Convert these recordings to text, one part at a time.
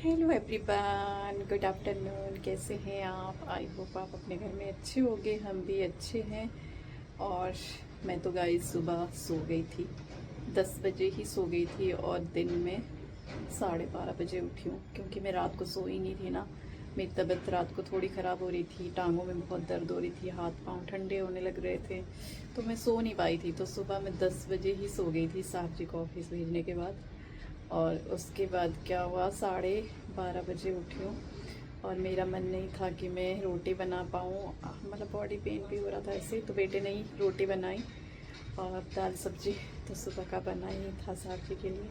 Hello everyone, good afternoon. कैसे हैं आप? आई होप आप अपने घर में अच्छे होंगे, हम भी अच्छे हैं। और मैं तो गाइस सुबह सो गई थी, 10 बजे ही सो गई थी और दिन में 12:30 बजे उठी हूँ, क्योंकि मैं रात को सोई नहीं थी ना। मेरी तबीयत रात को थोड़ी ख़राब हो रही थी, टांगों में बहुत दर्द हो रही थी, हाथ पांव ठंडे होने लग रहे थे, तो मैं सो नहीं पाई थी। तो सुबह मैं 10 बजे ही सो गई थी साहब जी को ऑफिस भेजने के बाद। और उसके बाद क्या हुआ, 12:30 बजे उठी हूँ और मेरा मन नहीं था कि मैं रोटी बना पाऊँ, मतलब बॉडी पेन भी हो रहा था ऐसे, तो बेटे ने ही रोटी बनाई और दाल सब्जी तो सुबह का बना ही था साहब जी के लिए।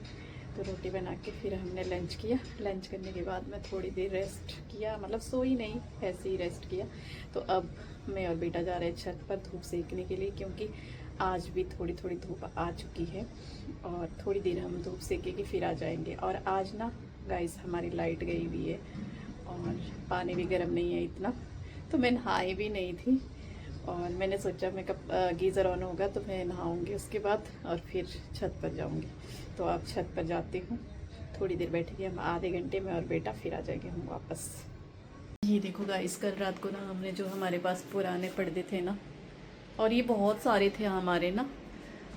तो रोटी बना के फिर हमने लंच किया। लंच करने के बाद मैं थोड़ी देर रेस्ट किया, मतलब सोई नहीं, ऐसे ही रेस्ट किया। तो अब मैं और बेटा जा रहे हैं छत पर धूप सेकने के लिए, क्योंकि आज भी थोड़ी थोड़ी धूप आ चुकी है और थोड़ी देर हम धूप सेके के फिर आ जाएंगे। और आज ना गाइस हमारी लाइट गई हुई है और पानी भी गर्म नहीं है इतना, तो मैं नहाई भी नहीं थी। और मैंने सोचा मैं कब गीज़र ऑन होगा तो मैं नहाऊंगी उसके बाद और फिर छत पर जाऊंगी। तो आप छत पर जाती हूँ, थोड़ी देर बैठेंगे हम, आधे घंटे में, और बेटा फिर आ जाएंगे हम वापस। ये देखो गाइस, कल रात को ना हमने जो हमारे पास पुराने पर्दे थे ना, और ये बहुत सारे थे हमारे ना,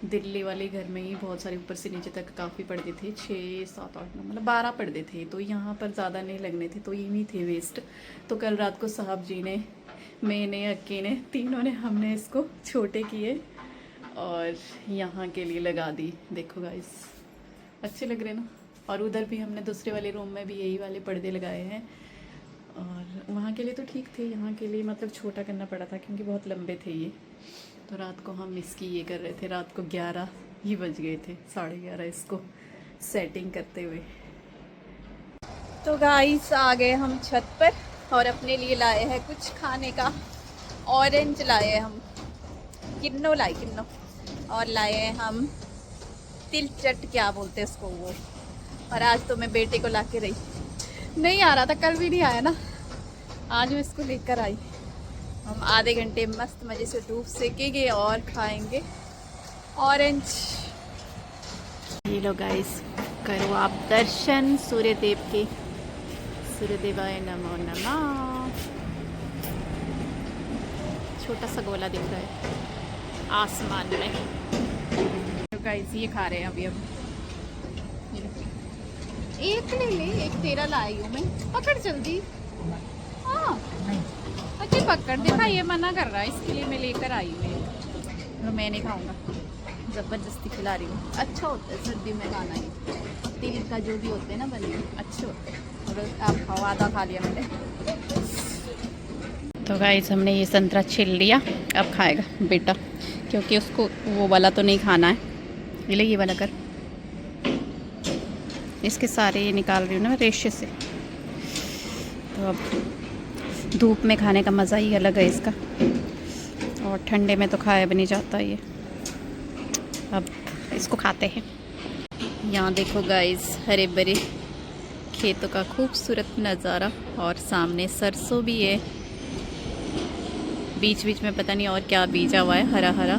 दिल्ली वाले घर में ही बहुत सारे, ऊपर से नीचे तक काफ़ी पर्दे थे, 6 7 8 9 मतलब 12 पर्दे थे। तो यहाँ पर ज़्यादा नहीं लगने थे, तो ये नहीं थे वेस्ट। तो कल रात को साहब जी ने, मैंने, अक्की ने, तीनों ने, हमने इसको छोटे किए और यहाँ के लिए लगा दी। देखो गाइस, अच्छे लग रहे ना। और उधर भी हमने दूसरे वाले रूम में भी यही वाले पर्दे लगाए हैं। और वहाँ के लिए तो ठीक थे, यहाँ के लिए मतलब छोटा करना पड़ा था क्योंकि बहुत लंबे थे ये। तो रात को हम इसकी ये कर रहे थे, रात को 11 ही बज गए थे, 11:30 इसको सेटिंग करते हुए। तो गाइस आ गए हम छत पर और अपने लिए लाए हैं कुछ खाने का। ऑरेंज लाए हैं हम, किन्नो लाए, किन्नो। और लाए हैं हम तिल चट, क्या बोलते हैं उसको वो। और आज तो मैं बेटे को ला के रही, नहीं आ रहा था, कल भी नहीं आया ना, आज मैं इसको लेकर आई। हम आधे घंटे मस्त मज़े से धूप सेकेंगे और खाएंगे ऑरेंज। ये लो गाइस, करो आप दर्शन सूर्य देव के। सूर्य देवाय नमो नमः। छोटा सा गोला दिख रहा है आसमान में। तो गाइस ये खा रहे हैं अभी। एक ले ले, एक तेरा लाई हूँ मैं, पकड़ जल्दी। हाँ अच्छे पकड़, देखा ये मना कर रहा है, इसके लिए मैं लेकर आई हूँ। तो मैं नहीं खाऊंगा, ज़बरदस्ती खिला रही हूँ। अच्छा होता है सर्दी में खाना, ये तिल का जो भी होते हैं ना बने, अच्छे होते हैं। और आप खाओ, आधा खा लिया मैंने। तो गाइस हमने ये संतरा छील लिया, अब खाएगा बेटा, क्योंकि उसको वो वाला तो नहीं खाना है। ये वाला कर, इसके सारे ये निकाल रही हूँ ना रेशे से। तो अब धूप में खाने का मज़ा ही अलग है इसका, और ठंडे में तो खाया भी नहीं जाता ये। अब इसको खाते हैं। यहाँ देखो गाइस, हरे भरे खेतों का खूबसूरत नज़ारा, और सामने सरसों भी है, बीच बीच में पता नहीं और क्या बीजा हुआ है, हरा हरा,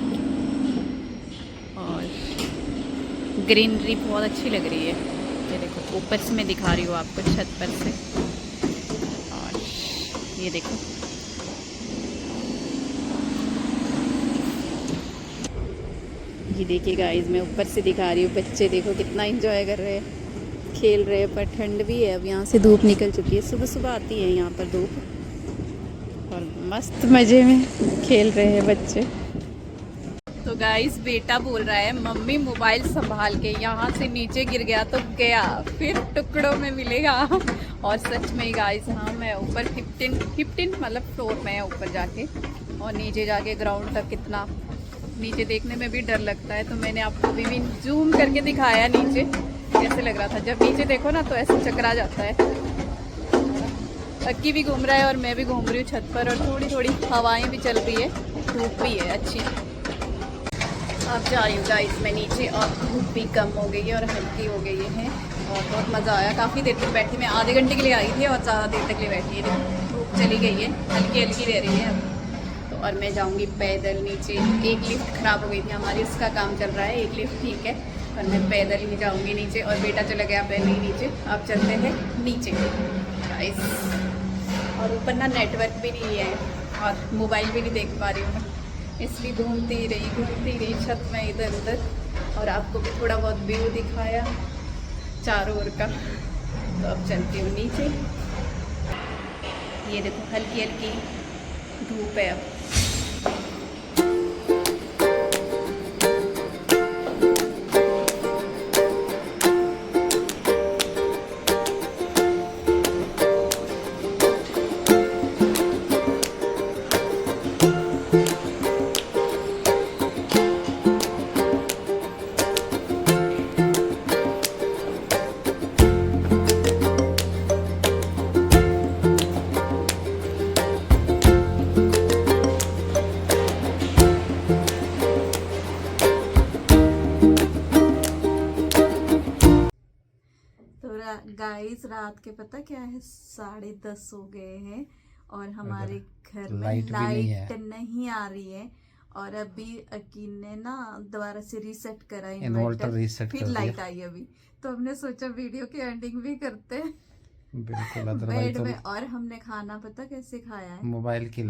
और ग्रीनरी बहुत अच्छी लग रही है। ये देखो ऊपर से मैं दिखा रही हूँ आपको छत पर से, और ये देखो ये देखिए गाइस, मैं ऊपर से दिखा रही हूँ। बच्चे देखो कितना एंजॉय कर रहे हैं, खेल रहे हैं, पर ठंड भी है। अब यहाँ से धूप निकल चुकी है, सुबह सुबह आती है यहाँ पर धूप, और मस्त मज़े में खेल रहे हैं बच्चे। तो गाइस बेटा बोल रहा है मम्मी मोबाइल संभाल के, यहाँ से नीचे गिर गया तो गया, फिर टुकड़ों में मिलेगा। और सच में गाइस, हाँ मैं ऊपर 15 मतलब फ्लोर में है ऊपर जाके, और नीचे जाके ग्राउंड तक कितना नीचे देखने में भी डर लगता है। तो मैंने आपको भी जूम करके दिखाया नीचे कैसे लग रहा था। जब नीचे देखो ना तो ऐसे चकरा जाता है। अक्की भी घूम रहा है और मैं भी घूम रही हूँ छत पर, और थोड़ी थोड़ी हवाएं भी चल रही है, धूप भी है अच्छी। अब जा रही हूँ गाइस मैं नीचे, और धूप भी कम हो गई है और हल्की हो गई है, और बहुत मज़ा आया। काफ़ी देर तक बैठी, मैं आधे घंटे के लिए आई थी और ज़्यादा देर तक लिए बैठी है। धूप चली गई है, हल्की हल्की दे रही है अब तो। और मैं जाऊँगी पैदल नीचे। एक लिफ्ट ख़राब हो गई थी हमारी, उसका काम चल रहा है, एक लिफ्ट ठीक है, और मैं पैदल ही जाऊंगी नीचे, और बेटा चला गया पहले ही नीचे। अब चलते हैं नीचे गाइस। और ऊपर ना नेटवर्क भी नहीं है और मोबाइल भी नहीं देख पा रही हूँ मैं, इसलिए घूमती रही छत में इधर उधर, और आपको भी थोड़ा बहुत व्यू दिखाया चारों ओर का। तो अब चलती हूँ नीचे। ये देखो हल्की हल्की धूप है अब। गाइस रात के पता क्या है 10:30 हो गए हैं, और हमारे घर में लाइट नहीं आ रही है। और अभी अकीन ने ना दोबारा से रीसेट करा इन्वर्टर रीसेट, फिर लाइट आई अभी। तो हमने सोचा वीडियो की एंडिंग भी करते हैं बिल्कुल बेड में। और हमने खाना पता कैसे खाया है, मोबाइल की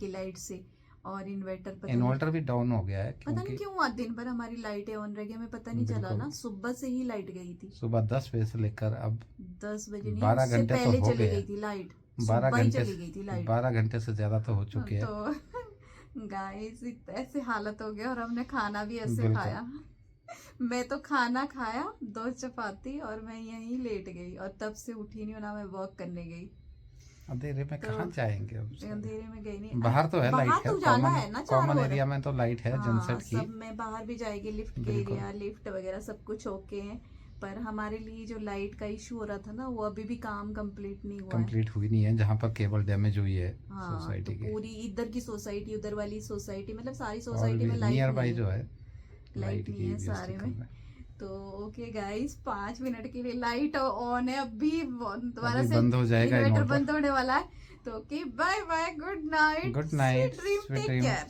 लाइट से। और इन्वर्टर भी डाउन हो गया है, पता नहीं क्यों आज दिन भर हमारी लाइटें ऑन रह गई, हमें पता नहीं चला ना। सुबह से ही लाइट गई थी, सुबह 10 बजे से लेकर अब 10 बजे नहीं, 12 घंटे पहले तो हो चली गए। गई थी लाइट, 12 घंटे चली गई थी लाइट, 12 घंटे से ज्यादा तो हो चुके हैं। तो गाइस ऐसे हालत हो गया, और हमने खाना भी ऐसे खाया। मैं तो खाना खाया 2 चपाती, और मैं यहीं लेट गई, और तब से उठी नहीं, ना मैं वॉक करने गई। अंधेरे में कहाँ जाएंगे अब? अंधेरे में गई नहीं, बाहर तो है लाइट है, कॉमन एरिया में तो लाइट है जनसेट की। सब में बाहर भी जाएगी, लिफ्ट के एरिया, लिफ्ट वगैरह सब कुछ ओके है। पर हमारे लिए जो लाइट का इशू हो रहा था ना, वो अभी भी काम कंप्लीट हुई नहीं है, जहाँ पर केबल डैमेज हुई है सोसाइटी की। पूरी इधर की सोसाइटी, उधर वाली सोसाइटी, मतलब सारी सोसाइटी में लाइट नियर बाई जो है लाइट नहीं है सारे में। तो ओके गाइस 5 मिनट के लिए लाइट ऑन है, अभी दोबारा से बंद हो जाएगा, इन्वर्टर बंद होने वाला है। तो okay bye bye, good night, sweet dream, take care.